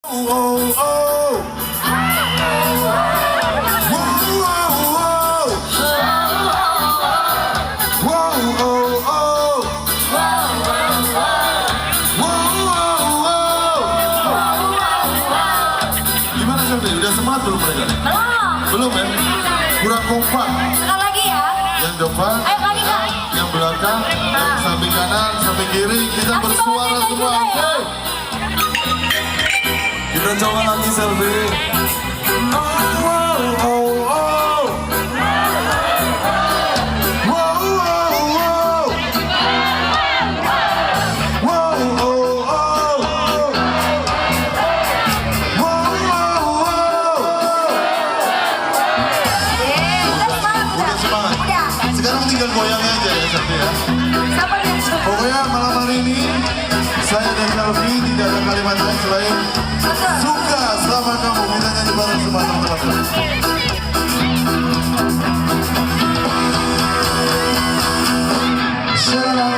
Gimana Selvi? Udah semangat belum mereka? Belum ya? Kurang kompak. Sekali lagi ya. Yang depan, Ayo lagi Kak. yang belakang, yang samping kanan, samping kiri, kita bersuara semua. Ya. Kita coba lagi Selvi. Udah semangat. Sekarang tinggal goyangnya aja ya Selvi ya. Siapa yang suka? Pokoknya malam hari ini saya dan Selvi tidak ada kalimat lain selain suka sama kamu. Kita nyanyi bareng semua teman-teman. Suka